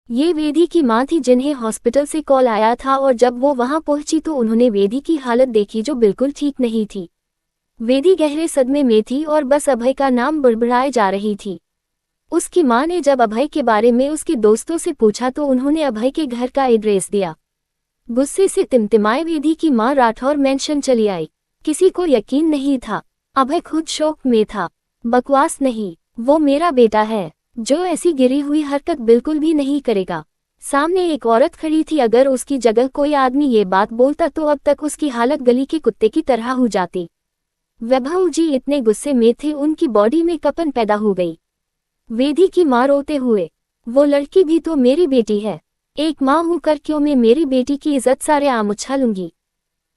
ये वेदी की मां थी जिन्हें हॉस्पिटल से कॉल आया था और जब वो वहां पहुंची तो उन्होंने वेदी की हालत देखी जो बिल्कुल ठीक नहीं थी। वेदी गहरे सदमे में थी और बस अभय का नाम बड़बड़ाए जा रही थी। उसकी मां ने जब अभय के बारे में उसके दोस्तों से पूछा तो उन्होंने अभय के घर का एड्रेस दिया। गुस्से से तिमतिमाए वेदी की मां राठौर मेंशन चली आई। किसी को यकीन नहीं था। अभय खुद शौक में था। बकवास नहीं, वो मेरा बेटा है जो ऐसी गिरी हुई हरकत बिल्कुल भी नहीं करेगा। सामने एक औरत खड़ी थी, अगर उसकी जगह कोई आदमी ये बात बोलता तो अब तक उसकी हालत गली के कुत्ते की तरह हो जाती। वैभव जी इतने गुस्से में थे उनकी बॉडी में कंपन पैदा हो गई। वेदी की मां रोते हुए, वो लड़की भी तो मेरी बेटी है, एक मां होकर क्यों मैं मेरी बेटी की इज्जत सारे आम उछालूंगी।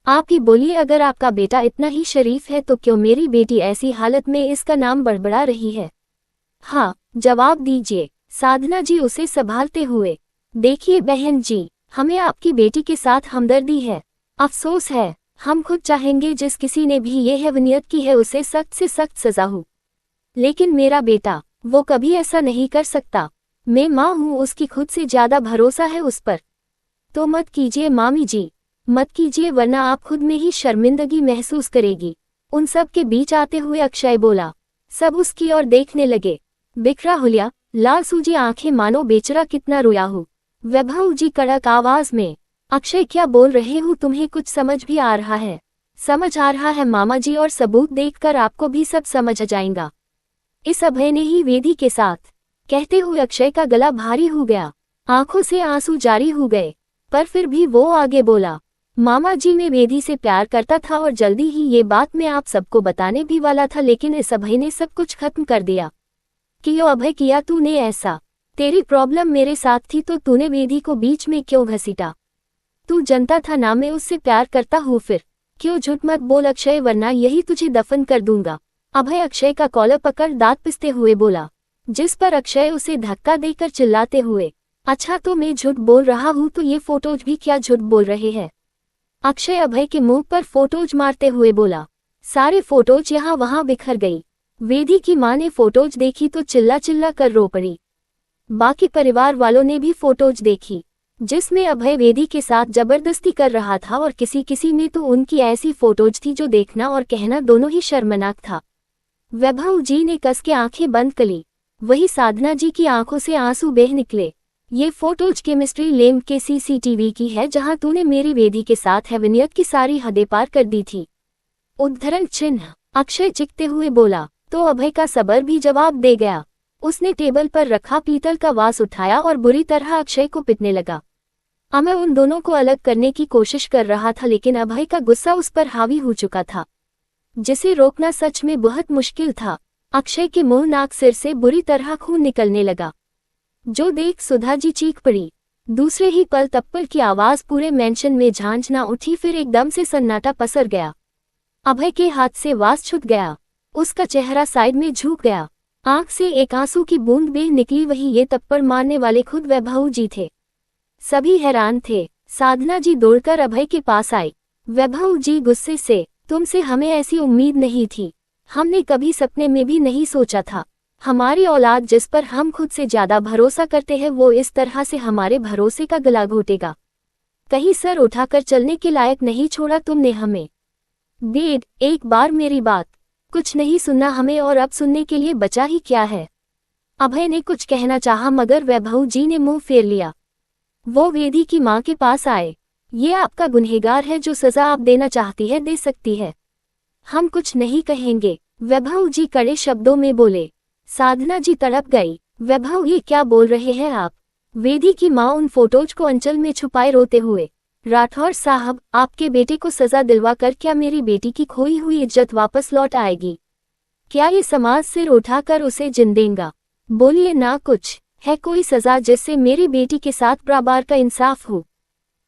आप ही बोलिए, अगर आपका बेटा इतना ही शरीफ है तो क्यों मेरी बेटी ऐसी हालत में इसका नाम बड़बड़ा रही है। हाँ, जवाब दीजिए। साधना जी उसे संभालते हुए, देखिए बहन जी, हमें आपकी बेटी के साथ हमदर्दी है, अफसोस है। हम खुद चाहेंगे जिस किसी ने भी ये हैवनियत की है उसे सख्त से सख्त सजा हो, लेकिन मेरा बेटा वो कभी ऐसा नहीं कर सकता। मैं माँ हूँ, उसकी खुद से ज्यादा भरोसा है उस पर। तो मत कीजिए मामी जी, मत कीजिए वरना आप खुद में ही शर्मिंदगी महसूस करेगी। उन सब के बीच आते हुए अक्षय बोला। सब उसकी ओर देखने लगे। बिखरा हुलिया, लाल सूजी आंखें मानो बेचारा कितना रोया हो। वैभव जी कड़क आवाज में, अक्षय क्या बोल रहे हो, तुम्हें कुछ समझ भी आ रहा है? समझ आ रहा है मामा जी, और सबूत देखकर आपको भी सब समझ जाएगा। इस अभय ने ही वेदी के साथ, कहते हुए अक्षय का गला भारी हो गया, आंखों से आंसू जारी हो गए। पर फिर भी वो आगे बोला, मामा जी मैं वेदी से प्यार करता था और जल्दी ही ये बात मैं आप सबको बताने भी वाला था, लेकिन इस अभय ने सब कुछ खत्म कर दिया। क्यों अभय किया तूने ऐसा? तेरी प्रॉब्लम मेरे साथ थी तो तूने वेदी को बीच में क्यों घसीटा? तू जनता था ना मैं उससे प्यार करता हूँ, फिर क्यों झूठ मत बोल अक्षय, वरना यही तुझे दफन कर दूंगा। अभय अक्षय का कॉलर पकड़ दांत पिसते हुए बोला, जिस पर अक्षय उसे धक्का देकर चिल्लाते हुए, अच्छा तो मैं झूठ बोल रहा हूँ तो ये फोटोज भी क्या झूठ बोल रहे हैं? अक्षय अभय के मुंह पर फोटोज मारते हुए बोला। सारे फोटोज यहाँ वहां बिखर गई। वेदी की मां ने फोटोज देखी तो चिल्ला चिल्ला कर रो पड़ी। बाकी परिवार वालों ने भी फोटोज देखी जिसमें अभय वेदी के साथ जबरदस्ती कर रहा था, और किसी किसी में तो उनकी ऐसी फोटोज थी जो देखना और कहना दोनों ही शर्मनाक था। वैभव जी ने कस के आंखें बंद करी। वही साधना जी की आंखों से आंसू बह निकले। ये फोटोज केमिस्ट्री लैब के सीसीटीवी की है जहां तूने मेरी वेदी के साथ हैवनियत की सारी हदें पार कर दी थी। उद्धरण चिन्ह। अक्षय चिखते हुए बोला तो अभय का सबर भी जवाब दे गया। उसने टेबल पर रखा पीतल का वास उठाया और बुरी तरह अक्षय को पिटने लगा। अमय उन दोनों को अलग करने की कोशिश कर रहा था, लेकिन अभय का गुस्सा उस पर हावी हो चुका था, जिसे रोकना सच में बहुत मुश्किल था। अक्षय के मुंह नाक सिर से बुरी तरह खून निकलने लगा, जो देख सुधा जी चीख पड़ी। दूसरे ही पल तप्पल की आवाज पूरे मेंशन में झांझना उठी, फिर एकदम से सन्नाटा पसर गया। अभय के हाथ से वास छूट गया। उसका चेहरा साइड में झुक गया। आंख से एक आंसू की बूंद बह निकली। वही ये तप्पड़ मारने वाले खुद वैभव जी थे। सभी हैरान थे। साधना जी दौड़कर अभय के पास आई। वैभव जी गुस्से से, तुमसे हमें ऐसी उम्मीद नहीं थी। हमने कभी सपने में भी नहीं सोचा था हमारी औलाद जिस पर हम खुद से ज्यादा भरोसा करते हैं वो इस तरह से हमारे भरोसे का गला घोटेगा। कहीं सर उठाकर चलने के लायक नहीं छोड़ा तुमने हमें। डेड, एक बार मेरी बात। कुछ नहीं सुनना हमें, और अब सुनने के लिए बचा ही क्या है? अभय ने कुछ कहना चाहा मगर वैभव जी ने मुंह फेर लिया। वो वेदी की मां के पास आए। ये आपका गुनहगार है, जो सजा आप देना चाहती है दे सकती है। हम कुछ नहीं कहेंगे, वैभव जी कड़े शब्दों में बोले। साधना जी तड़प गई। वैभव ये क्या बोल रहे हैं आप? वेदी की मां उन फोटोज को अंचल में छुपाए रोते हुए, राठौर साहब आपके बेटे को सजा दिलवा कर क्या मेरी बेटी की खोई हुई इज्जत वापस लौट आएगी? क्या ये समाज सिर उठाकर उसे जिन देगा? बोलिए ना, कुछ है कोई सजा जिससे मेरी बेटी के साथ बराबर का इंसाफ हो?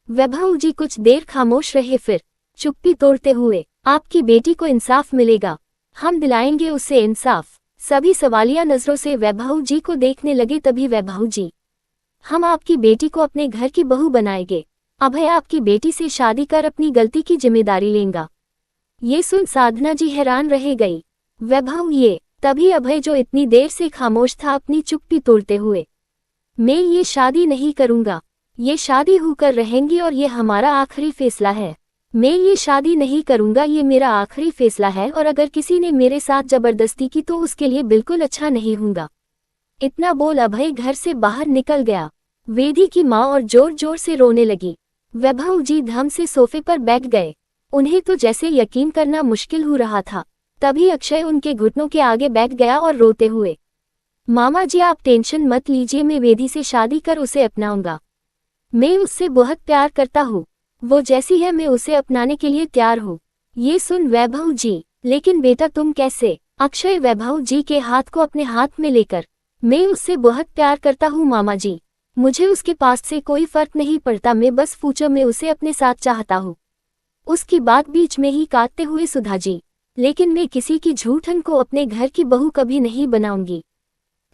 वैभव जी कुछ देर खामोश रहे, फिर चुप्पी तोड़ते हुए, आपकी बेटी को इंसाफ मिलेगा, हम दिलाएंगे उसे इंसाफ। सभी सवालिया नजरों से वैभव जी को देखने लगे। तभी वैभव जी, हम आपकी बेटी को अपने घर की बहू बनाएंगे। अभय आपकी बेटी से शादी कर अपनी गलती की जिम्मेदारी लेगा। ये सुन साधना जी हैरान रह गई। वैभव ये, तभी अभय जो इतनी देर से खामोश था अपनी चुप्पी तोड़ते हुए, मैं ये शादी नहीं करूंगा। ये शादी होकर रहेंगी और ये हमारा आखिरी फैसला है। मैं ये शादी नहीं करूंगा, ये मेरा आखिरी फैसला है, और अगर किसी ने मेरे साथ जबरदस्ती की तो उसके लिए बिल्कुल अच्छा नहीं होगा। इतना बोल अभय घर से बाहर निकल गया। वेदी की माँ और जोर जोर से रोने लगी। वैभव जी धम से सोफे पर बैठ गए। उन्हें तो जैसे यकीन करना मुश्किल हो रहा था। तभी अक्षय उनके घुटनों के आगे बैठ गया और रोते हुए, मामा जी आप टेंशन मत लीजिए, मैं वेदी से शादी कर उसे अपनाऊंगा। मैं उससे बहुत प्यार करता हूँ, वो जैसी है मैं उसे अपनाने के लिए तैयार हूँ। ये सुन वैभव जी, लेकिन बेटा तुम कैसे? अक्षय वैभव जी के हाथ को अपने हाथ में लेकर, मैं उससे बहुत प्यार करता हूँ मामा जी, मुझे उसके पास से कोई फर्क नहीं पड़ता, मैं बस फ्यूचर में उसे अपने साथ चाहता हूँ। उसकी बात बीच में ही काटते हुए सुधा जी, लेकिन मैं किसी की झूठन को अपने घर की बहू कभी नहीं बनाऊंगी,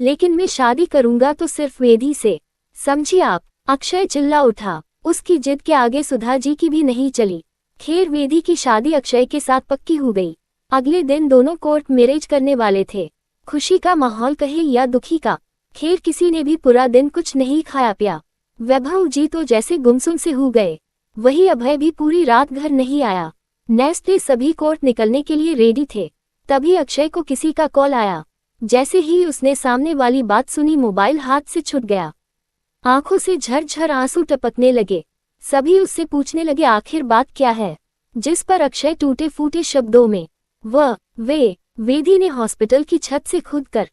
लेकिन मैं शादी करूंगा तो सिर्फ वेदी से, समझिए आप? अक्षय चिल्ला उठा। उसकी जिद के आगे सुधा जी की भी नहीं चली। खैर वेदी की शादी अक्षय के साथ पक्की हो गई। अगले दिन दोनों कोर्ट मैरिज करने वाले थे। खुशी का माहौल कहे या दुखी का, खैर किसी ने भी पूरा दिन कुछ नहीं खाया पिया। वैभव जी तो जैसे गुमसुम से हो गए। वही अभय भी पूरी रात घर नहीं आया। नेक्स्ट डे सभी कोर्ट निकलने के लिए रेडी थे। तभी अक्षय को किसी का कॉल आया। जैसे ही उसने सामने वाली बात सुनी, मोबाइल हाथ से छूट गया। आंखों से झरझर आंसू टपकने लगे। सभी उससे पूछने लगे आखिर बात क्या है, जिस पर अक्षय टूटे फूटे शब्दों में वेदी ने हॉस्पिटल की छत से कूद कर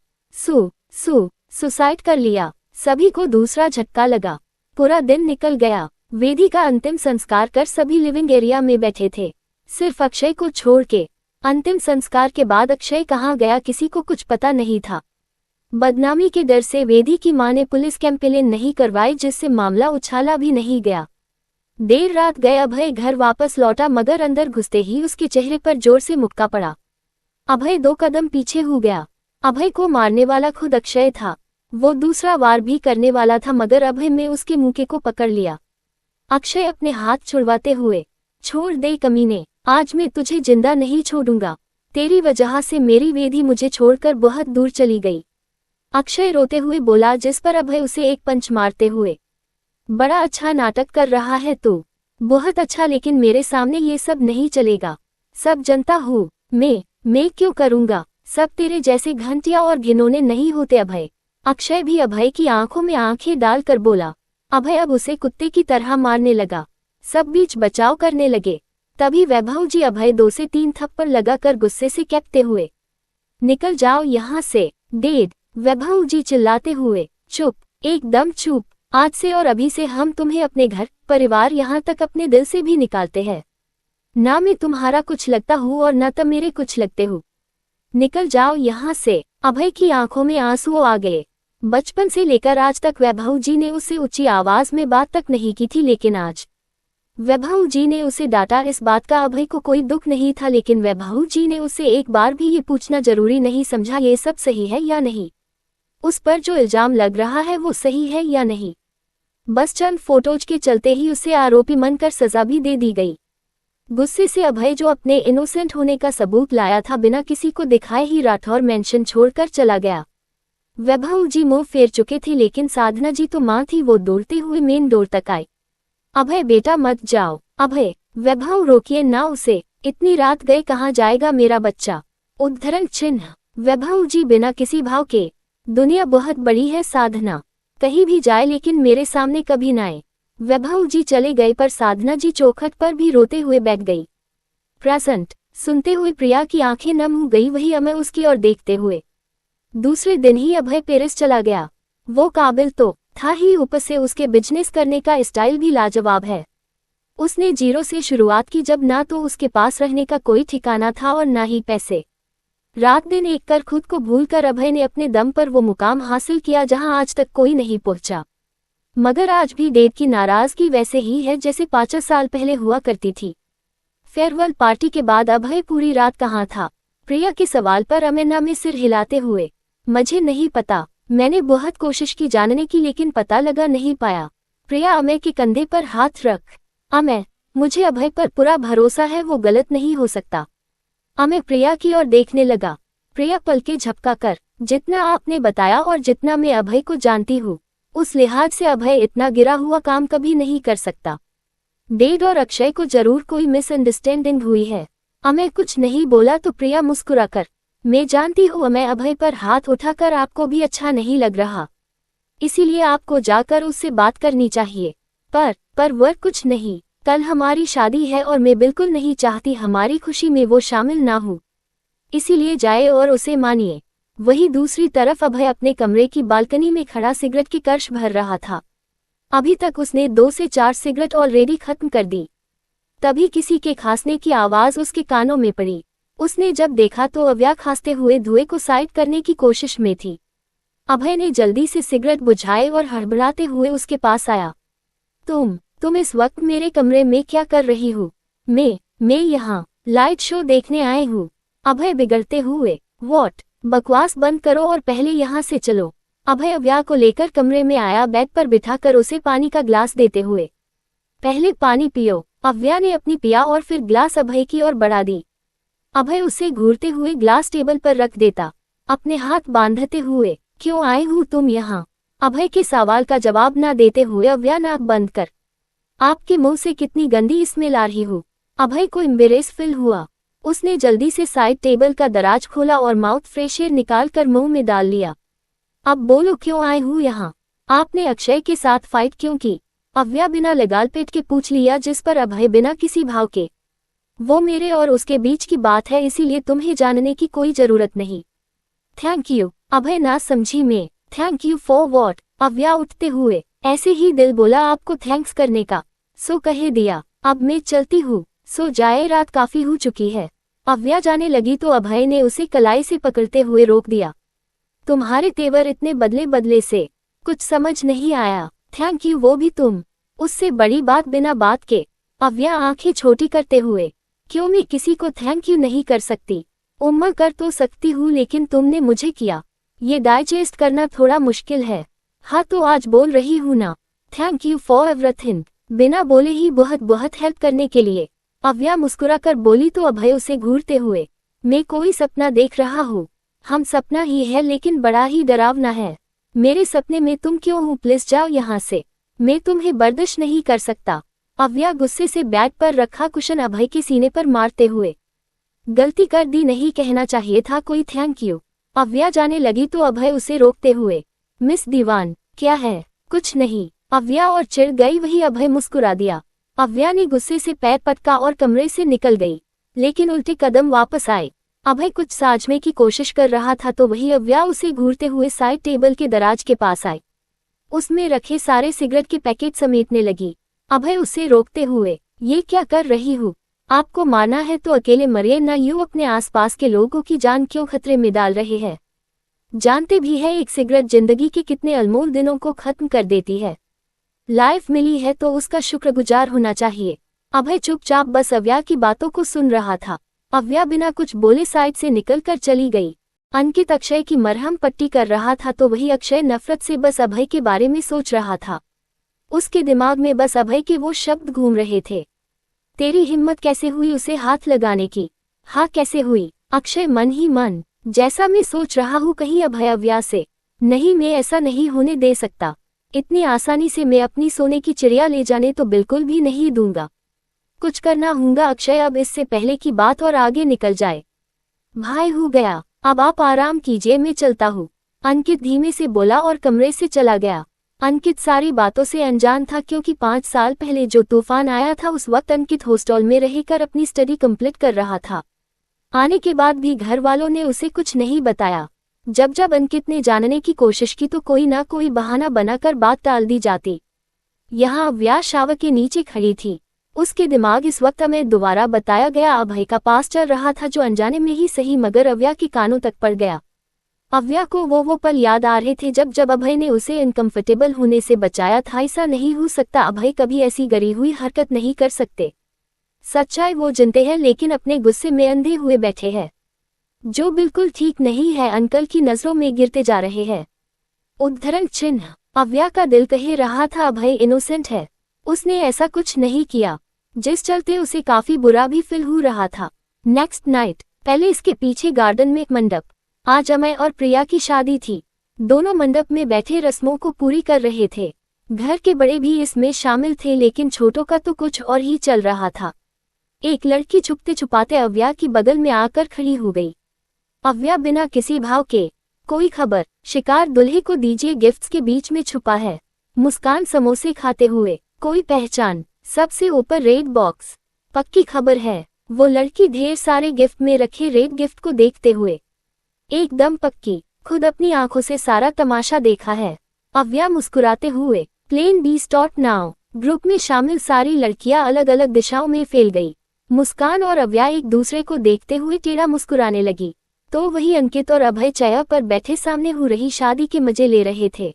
सुसाइड कर लिया। सभी को दूसरा झटका लगा। पूरा दिन निकल गया। वेदी का अंतिम संस्कार कर सभी लिविंग एरिया में बैठे थे, सिर्फ अक्षय को छोड़ के। अंतिम संस्कार के बाद अक्षय कहाँ गया किसी को कुछ पता नहीं था। बदनामी के डर से वेदी की मां ने पुलिस कंप्लेन नहीं करवाई, जिससे मामला उछाला भी नहीं गया। देर रात गए अभय घर वापस लौटा, मगर अंदर घुसते ही उसके चेहरे पर जोर से मुक्का पड़ा। अभय 2 कदम पीछे हो गया। अभय को मारने वाला खुद अक्षय था। वो दूसरा वार भी करने वाला था, मगर अभय ने उसके मुक्के को पकड़ लिया। अक्षय अपने हाथ छुड़वाते हुए, छोड़ दे कमीने, आज मैं तुझे जिंदा नहीं छोड़ूंगा। तेरी वजह से मेरी वेदी मुझे छोड़कर बहुत दूर चली गई। अक्षय रोते हुए बोला, जिस पर अभय उसे एक पंच मारते हुए, बड़ा अच्छा नाटक कर रहा है तू, बहुत अच्छा, लेकिन मेरे सामने ये सब नहीं चलेगा। सब जनता हूँ मैं क्यों करूँगा? सब तेरे जैसे घंटिया और घिनौने नहीं होते अभय। अक्षय भी अभय की आंखों में आंखें डालकर बोला। अभय अब उसे कुत्ते की तरह मारने लगा। सब बीच बचाव करने लगे। तभी वैभव जी अभय 2 से 3 थप्पड़ लगाकर गुस्से से कहते हुए, निकल जाओ यहाँ से डेड। वैभव जी चिल्लाते हुए, चुप, एकदम चुप, आज से और अभी से हम तुम्हें अपने घर परिवार यहाँ तक अपने दिल से भी निकालते हैं। ना मैं तुम्हारा कुछ लगता हूँ और ना तुम मेरे कुछ लगते हो। निकल जाओ यहाँ से। अभय की आंखों में आंसू आ गए। बचपन से लेकर आज तक वैभव जी ने उससे ऊंची आवाज में बात तक नहीं की थी, लेकिन आज वैभव जी ने उसे डांटा। इस बात का अभय को कोई दुख नहीं था, लेकिन वैभव जी ने उससे एक बार भी ये पूछना जरूरी नहीं समझा ये सब सही है या नहीं, उस पर जो इल्जाम लग रहा है वो सही है या नहीं। बस चंद फोटोज के चलते ही उसे आरोपी मानकर सजा भी दे दी गई। गुस्से से अभय जो अपने इनोसेंट होने का सबूत लाया था, बिना किसी को दिखाए ही राठौर मेंशन छोड़कर चला गया। वैभव जी मुंह फेर चुके थे, लेकिन साधना जी तो मां थी, वो दौड़ते हुए मेन डोर तक आई। अभय बेटा मत जाओ। अभय, वैभव रोकिए ना उसे, इतनी रात गए कहाँ जाएगा मेरा बच्चा? उद्धरण चिन्ह। वैभव जी बिना किसी भाव के, दुनिया बहुत बड़ी है साधना, कहीं भी जाए लेकिन मेरे सामने कभी ना आए। वैभव जी चले गए, पर साधना जी चौखट पर भी रोते हुए बैठ गई। प्रेजेंट सुनते हुए प्रिया की आंखें नम हो गई, वही अमय उसकी ओर देखते हुए। दूसरे दिन ही अभय पेरिस चला गया। वो काबिल तो था ही, ऊपर से उसके बिजनेस करने का स्टाइल भी लाजवाब है। उसने 0 से शुरुआत की, जब ना तो उसके पास रहने का कोई ठिकाना था और ना ही पैसे। रात दिन एक कर खुद को भूलकर अभय ने अपने दम पर वो मुकाम हासिल किया जहां आज तक कोई नहीं पहुंचा। मगर आज भी डेड की नाराजगी वैसे ही है जैसे 5 साल पहले हुआ करती थी। फेयरवेल पार्टी के बाद अभय पूरी रात कहाँ था? प्रिया के सवाल पर अमेना में सिर हिलाते हुए, मुझे नहीं पता, मैंने बहुत कोशिश की जानने की, लेकिन पता लगा नहीं पाया। प्रिया अमय के कंधे पर हाथ रख, अमय मुझे अभय पर पूरा भरोसा है, वो गलत नहीं हो सकता। अमय प्रिया की ओर देखने लगा। प्रिया पलके झपका कर, जितना आपने बताया और जितना मैं अभय को जानती हूँ, उस लिहाज से अभय इतना गिरा हुआ काम कभी नहीं कर सकता। डेड और अक्षय को जरूर कोई मिसअंडरस्टैंडिंग हुई है। अमय कुछ नहीं बोला तो प्रिया मुस्कुराकर, मैं जानती हूँ अमय अभय पर हाथ उठाकर आपको भी अच्छा नहीं लग रहा, इसीलिए आपको जाकर उससे बात करनी चाहिए। पर वह कुछ नहीं, कल हमारी शादी है और मैं बिल्कुल नहीं चाहती हमारी खुशी में वो शामिल ना हो, इसीलिए जाए और उसे मानिए। वही दूसरी तरफ अभय अपने कमरे की बालकनी में खड़ा सिगरेट की कर्श भर रहा था। अभी तक उसने 2 से 4 सिगरेट ऑलरेडी खत्म कर दी। तभी किसी के खांसने की आवाज उसके कानों में पड़ी। उसने जब देखा तो अव्या खांसते हुए धुएं को साइड करने की कोशिश में थी। अभय ने जल्दी से सिगरेट बुझाए और हड़बड़ाते हुए उसके पास आया। तुम इस वक्त मेरे कमरे में क्या कर रही हो? मैं यहाँ लाइट शो देखने आए हूँ। अभय बिगड़ते हुए, व्हाट? बकवास बंद करो और पहले यहाँ से चलो। अभय अव्या को लेकर कमरे में आया, बेड पर बिठाकर उसे पानी का ग्लास देते हुए, पहले पानी पियो। अव्या ने अपनी पिया और फिर ग्लास अभय की ओर बढ़ा दी। अभय उसे घूरते हुए ग्लास टेबल पर रख देता, अपने हाथ बांधते हुए, क्यों आए हो तुम यहाँ? अभय के सवाल का जवाब न देते हुए अव्या नाक बंद कर, आपके मुंह से कितनी गंदी स्मेल आ रही हो। अभय को एम्बेरेस फील हुआ। उसने जल्दी से साइड टेबल का दराज खोला और माउथ फ्रेशर निकाल कर मुंह में डाल लिया। अब बोलो क्यों आए हूँ यहाँ? आपने अक्षय के साथ फाइट क्यों की? अव्या बिना लगालपेट के पूछ लिया, जिस पर अभय बिना किसी भाव के, वो मेरे और उसके बीच की बात है, इसीलिए तुम्हें जानने की कोई जरूरत नहीं। Thank you. अभय ना समझी मैं, थैंक यू फॉर वॉट? अव्या उठते हुए, ऐसे ही दिल बोला आपको थैंक्स करने का, सो कहे दिया। अब मैं चलती हूँ, सो जाए, रात काफी हो चुकी है। अव्या जाने लगी तो अभय ने उसे कलाई से पकड़ते हुए रोक दिया। तुम्हारे तेवर इतने बदले बदले से कुछ समझ नहीं आया। थैंक यू वो भी तुम? उससे बड़ी बात बिना बात के। अव्या आंखें छोटी करते हुए, क्यों मैं किसी को थैंक यू नहीं कर सकती? उम्र कर तो सकती हूँ, लेकिन तुमने मुझे किया, ये डाइजेस्ट करना थोड़ा मुश्किल है। हाँ तो आज बोल रही हूँ ना, थैंक यू फॉर एवरीथिंग। बिना बोले ही बहुत बहुत हेल्प करने के लिए। अव्या मुस्कुराकर बोली तो अभय उसे घूरते हुए, मैं कोई सपना देख रहा हूँ? हम सपना ही है, लेकिन बड़ा ही डरावना है। मेरे सपने में तुम क्यों हो? प्लीज जाओ यहाँ से, मैं तुम्हें बर्दाश्त नहीं कर सकता। अव्या गुस्से से बेड पर रखा कुशन अभय के सीने पर मारते हुए, गलती कर दी, नहीं कहना चाहिए था कोई थैंक यू। अव्या जाने लगी तो अभय उसे रोकते हुए, मिस दीवान क्या है? कुछ नहीं। अव्या और चिढ़ गई। वही अभय मुस्कुरा दिया। अव्या ने गुस्से से पैर पटका और कमरे से निकल गई, लेकिन उल्टे कदम वापस आए। अभय कुछ समझने की कोशिश कर रहा था तो वही अव्या उसे घूरते हुए साइड टेबल के दराज के पास आई। उसमें रखे सारे सिगरेट के पैकेट समेटने लगी। अभय उसे रोकते हुए, ये क्या कर रही हूँ? आपको मारना है तो अकेले मरिए ना, यूं अपने आसपास के लोगों की जान क्यों खतरे में डाल रहे हैं? जानते भी है एक सिगरेट जिंदगी के कितने अनमोल दिनों को खत्म कर देती है। लाइफ मिली है तो उसका शुक्रगुजार होना चाहिए। अभय चुपचाप बस अव्या की बातों को सुन रहा था। अव्या बिना कुछ बोले साइड से निकलकर चली गई। अंकित अक्षय की मरहम पट्टी कर रहा था तो वही अक्षय नफरत से बस अभय के बारे में सोच रहा था। उसके दिमाग में बस अभय के वो शब्द घूम रहे थे, तेरी हिम्मत कैसे हुई उसे हाथ लगाने की? हाँ कैसे हुई? अक्षय मन ही मन, जैसा मैं सोच रहा हूँ कहीं अभय अव्या से, नहीं मैं ऐसा नहीं होने दे सकता। इतनी आसानी से मैं अपनी सोने की चिड़िया ले जाने तो बिल्कुल भी नहीं दूंगा। कुछ करना होगा अक्षय, अब इससे पहले की बात और आगे निकल जाए। भाई हो गया, अब आप आराम कीजिए, मैं चलता हूँ। अंकित धीमे से बोला और कमरे से चला गया। अंकित सारी बातों से अनजान था, क्योंकि 5 साल पहले जो तूफान आया था उस वक्त अंकित हॉस्टल में रहकर अपनी स्टडी कंप्लीट कर रहा था। आने के बाद भी घर वालों ने उसे कुछ नहीं बताया। जब जब अंकित ने जानने की कोशिश की तो कोई ना कोई बहाना बनाकर बात टाल दी जाती। यहाँ अव्या शावर के नीचे खड़ी थी। उसके दिमाग इस वक्त में दोबारा बताया गया अभय का पास चल रहा था, जो अनजाने में ही सही मगर अव्या के कानों तक पड़ गया। अव्या को वो पल याद आ रहे थे जब जब अभय ने उसे इनकम्फर्टेबल होने से बचाया था। ऐसा नहीं हो सकता, अभय कभी ऐसी गरी हुई हरकत नहीं कर सकते। सच्चाई वो जानते हैं, लेकिन अपने गुस्से में अंधे हुए बैठे हैं, जो बिल्कुल ठीक नहीं है। अंकल की नजरों में गिरते जा रहे हैं। उद्धरण चिन्ह। अव्या का दिल कह रहा था अभय इनोसेंट है, उसने ऐसा कुछ नहीं किया, जिस चलते उसे काफी बुरा भी फील हो रहा था। नेक्स्ट नाइट, पहले इसके पीछे गार्डन में एक मंडप। आज अमय और प्रिया की शादी थी। दोनों मंडप में बैठे रस्मों को पूरी कर रहे थे। घर के बड़े भी इसमें शामिल थे, लेकिन छोटों का तो कुछ और ही चल रहा था। एक लड़की छुपते छुपाते अव्या की बगल में आकर खड़ी हो गई। अव्या बिना किसी भाव के, कोई खबर, शिकार दुल्हे को दीजिए गिफ्ट्स के बीच में छुपा है। मुस्कान समोसे खाते हुए, कोई पहचान, सबसे ऊपर रेड बॉक्स, पक्की खबर है। वो लड़की ढेर सारे गिफ्ट में रखे रेड गिफ्ट को देखते हुए एकदम पक्की, खुद अपनी आंखों से सारा तमाशा देखा है। अव्या मुस्कुराते हुए, plan B start now. Group में शामिल सारी लड़कियां अलग अलग दिशाओं में फैल गई। मुस्कान और अव्या एक दूसरे को देखते हुए टेढ़ा मुस्कुराने लगी, तो वही अंकित और अभय चेयर पर बैठे सामने हो रही शादी के मजे ले रहे थे।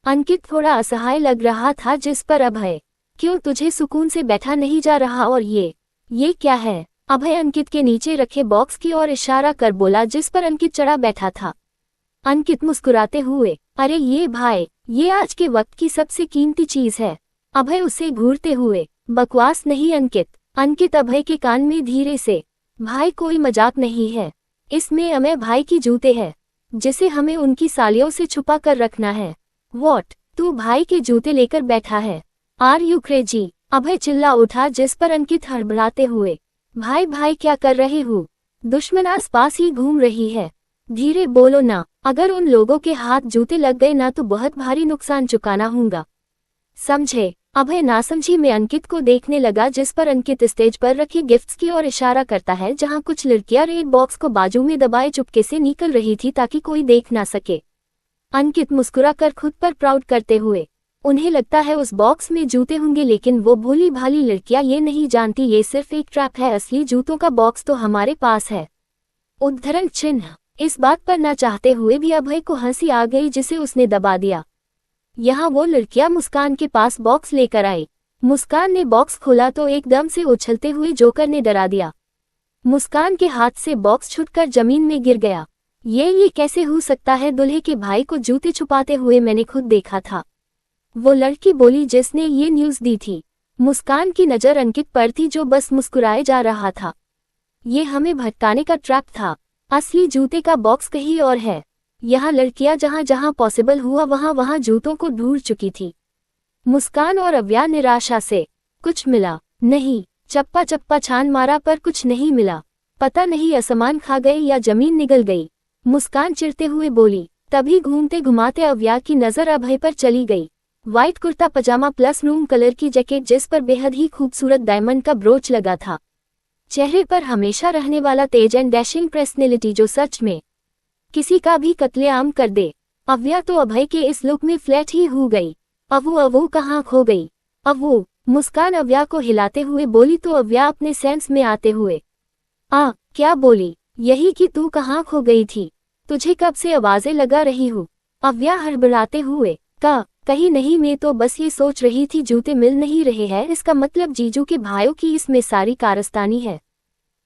अंकित थोड़ा असहाय लग रहा था, जिस पर अभय, क्यों तुझे सुकून से बैठा नहीं जा रहा? और ये क्या है? अभय अंकित के नीचे रखे बॉक्स की ओर इशारा कर बोला, जिस पर अंकित चढ़ा बैठा था। अंकित मुस्कुराते हुए, अरे ये भाई, ये आज के वक्त की सबसे कीमती चीज है। अभय उसे घूरते हुए, बकवास नहीं अंकित। अंकित अभय के कान में धीरे से, भाई कोई मजाक नहीं है, इसमें अमय भाई की जूते हैं, जिसे हमें उनकी सालियों से छुपा कर रखना है। वॉट, तू भाई के जूते लेकर बैठा है? Are you crazy? अभय चिल्ला उठा, जिस पर अंकित हड़बड़ाते हुए, भाई भाई क्या कर रहे हो? दुश्मन आसपास ही घूम रही है, धीरे बोलो ना। अगर उन लोगों के हाथ जूते लग गए ना तो बहुत भारी नुकसान चुकाना होगा, समझे? अभय नासमझी में अंकित को देखने लगा, जिस पर अंकित स्टेज पर रखे गिफ्ट्स की ओर इशारा करता है, जहां कुछ लड़कियां रेड बॉक्स को बाजू में दबाए चुपके से निकल रही थी ताकि कोई देख ना सके। अंकित मुस्कुराकर खुद पर प्राउड करते हुए, उन्हें लगता है उस बॉक्स में जूते होंगे, लेकिन वो भोली भाली लड़कियां ये नहीं जानती ये सिर्फ एक ट्रैप है। असली जूतों का बॉक्स तो हमारे पास है। उद्धरण चिन्ह। इस बात पर ना चाहते हुए भी अभय को हंसी आ गई, जिसे उसने दबा दिया। यहाँ वो लड़कियां मुस्कान के पास बॉक्स लेकर आई। मुस्कान ने बॉक्स खोला तो एकदम से उछलते हुए जोकर ने डरा दिया। मुस्कान के हाथ से बॉक्स छूटकर जमीन में गिर गया। ये कैसे हो सकता है? दुल्हे के भाई को जूते छुपाते हुए मैंने खुद देखा था, वो लड़की बोली जिसने ये न्यूज़ दी थी। मुस्कान की नज़र अंकित पर थी, जो बस मुस्कुराए जा रहा था। ये हमें भटकाने का ट्रैप था, असली जूते का बॉक्स कहीं और है। यहाँ लड़कियां जहाँ जहाँ पॉसिबल हुआ वहाँ वहाँ जूतों को ढूंढ चुकी थी। मुस्कान और अव्या निराशा से, कुछ मिला नहीं। चप्पा चप्पा छान मारा पर कुछ नहीं मिला। पता नहीं आसमान खा गए या जमीन निगल गई। मुस्कान चिढ़ते हुए बोली। तभी घूमते घुमाते अव्या की नज़र अभय पर चली गई। व्हाइट कुर्ता पजामा प्लस रूम कलर की जैकेट, जिस पर बेहद ही खूबसूरत डायमंड का ब्रोच लगा था। चेहरे पर हमेशा रहने वाला तेज एंड डैशिंग पर्सनैलिटी, जो सच में किसी का भी कत्लेआम कर दे। अव्या तो अभय के इस लुक में फ्लैट ही हो गई। अवू कहाँ खो गई? अवू, मुस्कान अव्या को हिलाते हुए बोली तो अव्या अपने सेंस में आते हुए, क्या बोली? यही कि तू कहाँ खो गई थी? तुझे कब से आवाजें लगा रही हूँ? अव्या हड़बड़ाते हुए, कहीं नहीं, मैं तो बस ये सोच रही थी जूते मिल नहीं रहे हैं, इसका मतलब जीजू के भाइयों की इसमें सारी कारस्तानी है।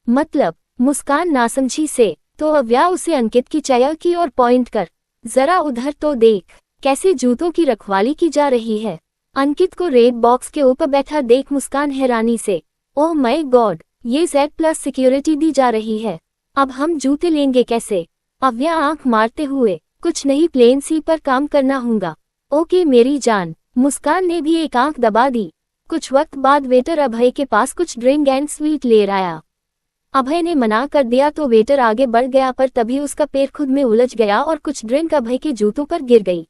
मतलब? मुस्कान नासमझी से, तो अव्या उसे अंकित की चेयर की ओर पॉइंट कर, जरा उधर तो देख, कैसे जूतों की रखवाली की जा रही है। अंकित को रेड बॉक्स के ऊपर बैठा देख मुस्कान हैरानी से, ओह माय गॉड, ये Z+ सिक्योरिटी दी जा रही है, अब हम जूते लेंगे कैसे? अव्या आंख मारते हुए, कुछ नहीं, प्लेन सी पर काम करना होगा। ओके मेरी जान। मुस्कान ने भी एक आंख दबा दी। कुछ वक्त बाद वेटर अभय के पास कुछ ड्रिंक एंड स्वीट ले आया। अभय ने मना कर दिया तो वेटर आगे बढ़ गया, पर तभी उसका पैर खुद में उलझ गया और कुछ ड्रिंक अभय के जूतों पर गिर गई।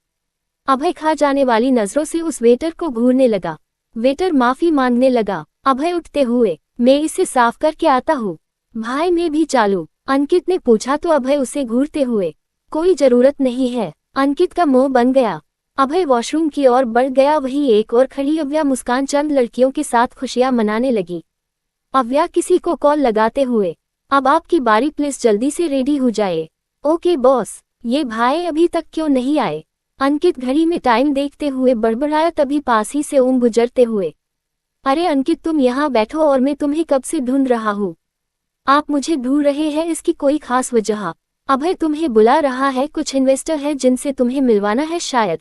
अभय खा जाने वाली नजरों से उस वेटर को घूरने लगा। वेटर माफी मांगने लगा। अभय उठते हुए, मैं इसे साफ करके आता हूँ। भाई मैं भी चालू? अंकित ने पूछा तो अभय उसे घूरते हुए, कोई जरूरत नहीं है। अंकित का मुंह बन गया। अभय वॉशरूम की ओर बढ़ गया। वही एक और खड़ी अव्या मुस्कान चंद लड़कियों के साथ खुशियां मनाने लगी। अव्या किसी को कॉल लगाते हुए, अब आपकी बारी, प्लीज जल्दी से रेडी हो जाए। Okay boss. ये भाई अभी तक क्यों नहीं आए? अंकित घड़ी में टाइम देखते हुए बड़बड़ाया। तभी पास ही से ओम गुजरते हुए, अरे अंकित तुम यहाँ बैठो और मैं तुम्हें कब से ढूंढ रहा हूँ। आप मुझे ढूंढ रहे हैं, इसकी कोई खास वजह? अभय तुम्हें बुला रहा है, कुछ इन्वेस्टर है जिनसे तुम्हें मिलवाना है शायद।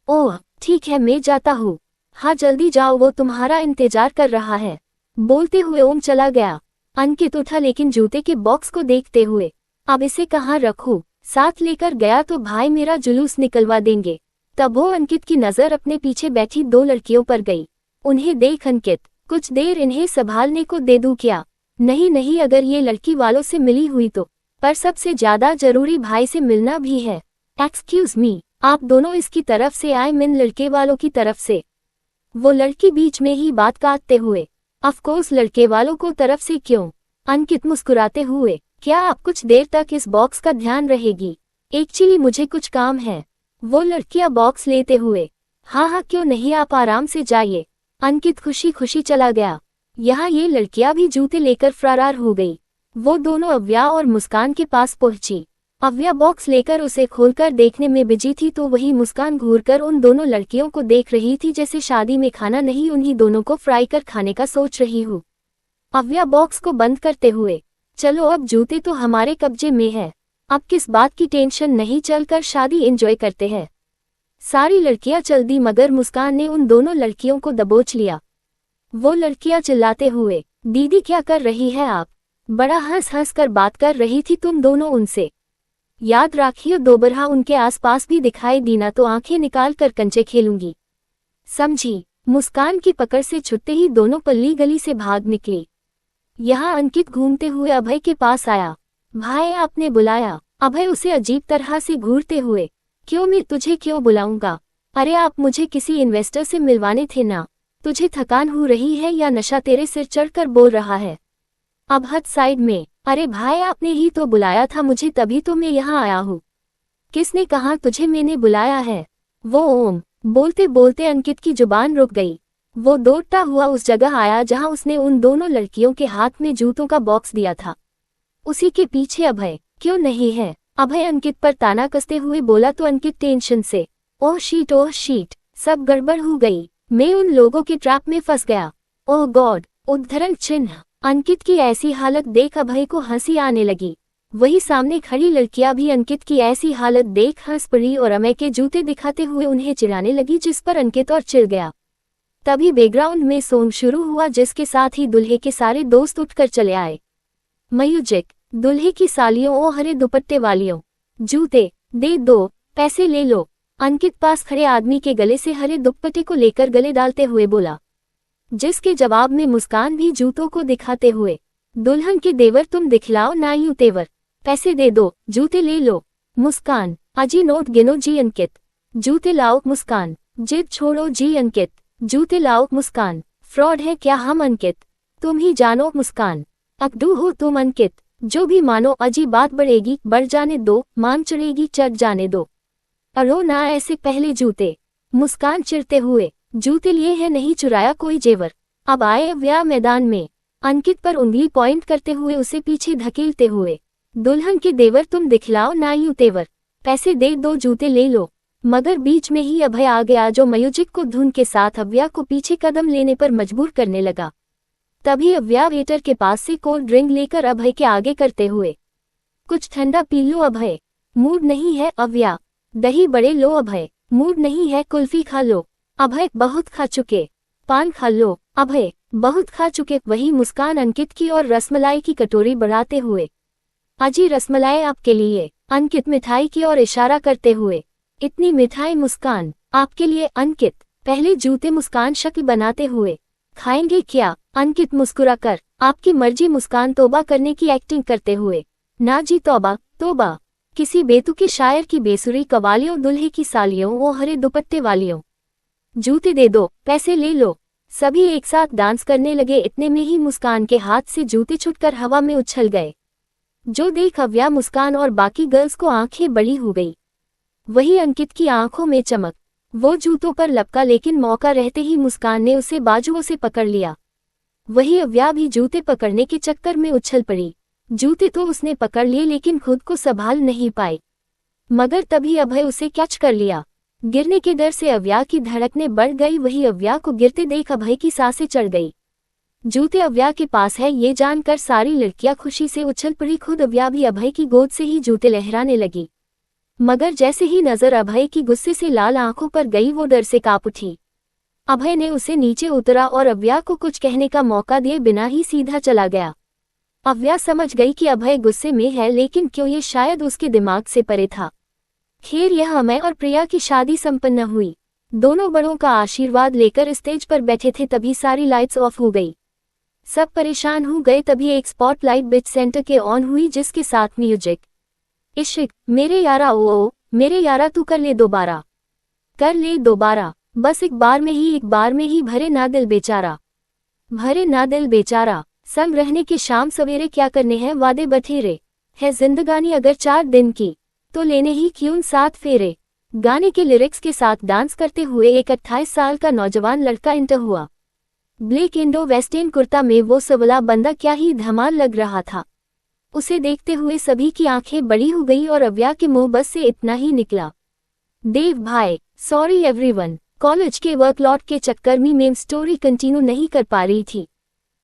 ओह ठीक है, मैं जाता हूँ। हाँ जल्दी जाओ, वो तुम्हारा इंतजार कर रहा है। बोलते हुए ओम चला गया। अंकित उठा लेकिन जूते के बॉक्स को देखते हुए, अब इसे कहाँ रखूं? साथ लेकर गया तो भाई मेरा जुलूस निकलवा देंगे। तब वो अंकित की नज़र अपने पीछे बैठी 2 लड़कियों पर गई। उन्हें देख अंकित, कुछ देर इन्हें संभालने को दे दूं क्या? नहीं नहीं, अगर ये लड़की वालों से मिली हुई तो, पर सबसे ज्यादा जरूरी भाई से मिलना भी है। एक्सक्यूज मी, आप दोनों इसकी तरफ से आए, मीन लड़के वालों की तरफ से? वो लड़की बीच में ही बात काटते हुए, ऑफ कोर्स लड़के वालों को तरफ से क्यों? अंकित मुस्कुराते हुए, क्या आप कुछ देर तक इस बॉक्स का ध्यान रहेगी? एक्चुअली मुझे कुछ काम है। वो लड़कियां बॉक्स लेते हुए, हाँ हाँ क्यों नहीं, आप आराम से जाइए। अंकित खुशी खुशी चला गया। यहाँ ये लड़कियां भी जूते लेकर फरार हो गई। वो दोनों अव्या और मुस्कान के पास पहुंची। अव्या बॉक्स लेकर उसे खोलकर देखने में बिजी थी तो वही मुस्कान घूरकर उन दोनों लड़कियों को देख रही थी जैसे शादी में खाना नहीं उन्हीं दोनों को फ्राई कर खाने का सोच रही हूँ। अव्या बॉक्स को बंद करते हुए, चलो अब जूते तो हमारे कब्जे में है, अब किस बात की टेंशन नहीं, चलकर शादी एंजॉय करते हैं। सारी लड़कियां चल दी मगर मुस्कान ने उन दोनों लड़कियों को दबोच लिया। वो लड़कियां चिल्लाते हुए, दीदी क्या कर रही है आप? बड़ा हंस हंस कर बात कर रही थी तुम दोनों उनसे। याद रखियो दोबारा उनके आसपास भी दिखाई दी ना तो आंखें निकाल कर कंचे खेलूंगी, समझी? मुस्कान की पकड़ से छूटते ही दोनों पल्ली गली से भाग निकली। यहाँ अंकित घूमते हुए अभय के पास आया। भाई आपने बुलाया? अभय उसे अजीब तरह से घूरते हुए, क्यों, मैं तुझे क्यों बुलाऊंगा? अरे आप मुझे किसी इन्वेस्टर से मिलवाने थे ना। तुझे थकान हो रही है या नशा तेरे सिर चढ़कर बोल रहा है? अब हद साइड में। अरे भाई आपने ही तो बुलाया था मुझे, तभी तो मैं यहाँ आया हूँ। किसने कहा तुझे मैंने बुलाया है? वो ओम। बोलते बोलते अंकित की जुबान रुक गई। वो दौड़ता हुआ उस जगह आया जहाँ उसने उन दोनों लड़कियों के हाथ में जूतों का बॉक्स दिया था। उसी के पीछे अभय। क्यों नहीं है? अभय अंकित पर ताना कसते हुए बोला तो अंकित टेंशन से, ओह शीट, सब गड़बड़ हो गई, मैं उन लोगों के ट्रैप में फंस गया। ओह गॉड, उद्धरण चिन्ह। अंकित की ऐसी हालत देख अभय को हंसी आने लगी। वही सामने खड़ी लड़कियां भी अंकित की ऐसी हालत देख हंस पड़ी और अभय के जूते दिखाते हुए उन्हें चिढ़ाने लगी, जिस पर अंकित और चिढ़ गया। तभी बैकग्राउंड में सॉन्ग शुरू हुआ जिसके साथ ही दूल्हे के सारे दोस्त उठकर चले आए। म्यूजिक। दूल्हे की सालियों ओ हरे दुपट्टे वालियों, जूते दे दो, पैसे ले लो। अंकित पास खड़े आदमी के गले से हरे दुपट्टे को लेकर गले डालते हुए बोला, जिसके जवाब में मुस्कान भी जूतों को दिखाते हुए, दुल्हन के देवर तुम दिखलाओ ना यूं तेवर, पैसे दे दो, जूते ले लो। मुस्कान, अजी नोट गिनो जी अंकित, जूते लाओ। मुस्कान, जिद छोड़ो जी अंकित, जूते लाओ। मुस्कान, फ्रॉड है क्या हम अंकित, तुम ही जानो। मुस्कान, अकड़ू हो तुम अंकित, जो भी मानो। अजी बात बढ़ेगी, बढ़ जाने दो, मांग चढ़ेगी, चढ़ जाने दो। अरो ना ऐसे पहले जूते। मुस्कान चिढ़ते हुए, जूते लिए हैं नहीं चुराया कोई जेवर। अब आए अव्या मैदान में। अंकित पर उंगली पॉइंट करते हुए उसे पीछे धकेलते हुए, दुल्हन के देवर तुम दिखलाओ ना यूं तेवर, पैसे दे दो, जूते ले लो। मगर बीच में ही अभय आ गया जो म्यूजिक को धुन के साथ अव्या को पीछे कदम लेने पर मजबूर करने लगा। तभी अव्या वेटर के पास से कोल्ड ड्रिंक लेकर अभय के आगे करते हुए, कुछ ठंडा पी लो अभय। मूड नहीं है अव्या। दही बड़े लो अभय। मूड नहीं है कुल्फी खा लो अभय। बहुत खा चुके। पान खा लो अभय। बहुत खा चुके। वही मुस्कान अंकित की और रसमलाई की कटोरी बढ़ाते हुए, अजी रसमलाई आपके लिए। अंकित मिठाई की ओर इशारा करते हुए, इतनी मिठाई मुस्कान, आपके लिए। अंकित, पहले जूते। मुस्कान शक्ल बनाते हुए, खाएंगे क्या? अंकित मुस्कुराकर, आपकी मर्जी। मुस्कान तौबा करने की एक्टिंग करते हुए, ना जी तौबा तौबा। किसी बेतुके शायर की बेसुरी कवालियों, दुल्हे की सालियों वो हरे दुपट्टे वालियों, जूते दे दो, पैसे ले लो। सभी एक साथ डांस करने लगे। इतने में ही मुस्कान के हाथ से जूते छूटकर हवा में उछल गए, जो देख अव्या, मुस्कान और बाकी गर्ल्स को आंखें बड़ी हो गई। वही अंकित की आंखों में चमक। वो जूतों पर लपका लेकिन मौका रहते ही मुस्कान ने उसे बाजुओं से पकड़ लिया। वही अव्या भी जूते पकड़ने के चक्कर में उछल पड़ी। जूते तो उसने पकड़ लिए लेकिन खुद को संभाल नहीं पाई। मगर तभी अभय उसे कैच कर लिया। गिरने के डर से अव्या की धड़कनें बढ़ गई। वही अव्या को गिरते देख अभय की सांसें चढ़ गई। जूते अव्या के पास है ये जानकर सारी लड़कियां खुशी से उछल पड़ी। खुद अव्या भी अभय की गोद से ही जूते लहराने लगी। मगर जैसे ही नजर अभय की गुस्से से लाल आंखों पर गई वो डर से कांप उठी। अभय ने उसे नीचे उतरा और अव्या को कुछ कहने का मौका दिए बिना ही सीधा चला गया। अव्या समझ गई कि अभय गुस्से में है, लेकिन क्यों, ये शायद उसके दिमाग से परे था। खैर, यह अमय और प्रिया की शादी संपन्न हुई। दोनों बड़ों का आशीर्वाद लेकर स्टेज पर बैठे थे, तभी सारी लाइट्स ऑफ हो गई। सब परेशान हो गए। तभी एक स्पॉटलाइट बीच सेंटर के ऑन हुई, जिसके साथ म्यूजिक। इश्क मेरे यारा, ओ मेरे यारा, तू कर ले दोबारा, कर ले दोबारा, बस एक बार में ही भरे ना दिल बेचारा, भरे ना दिल बेचारा। संग रहने के शाम सवेरे क्या करने हैं वादे बथेरे, है जिंदगानी अगर 4 दिन की, तो लेने ही क्यों 7 फेरे। गाने के लिरिक्स के साथ डांस करते हुए एक 28 साल का नौजवान लड़का इंटर हुआ। ब्लैक इंडो वेस्टर्न कुर्ता में वो सवला बंदा क्या ही धमाल लग रहा था। उसे देखते हुए सभी की आंखें बड़ी हो गई और अव्या के मुंह बस से इतना ही निकला, देव भाई सॉरी एवरीवन। कॉलेज के वर्कलॉट के चक्कर में स्टोरी कंटिन्यू नहीं कर पा रही थी।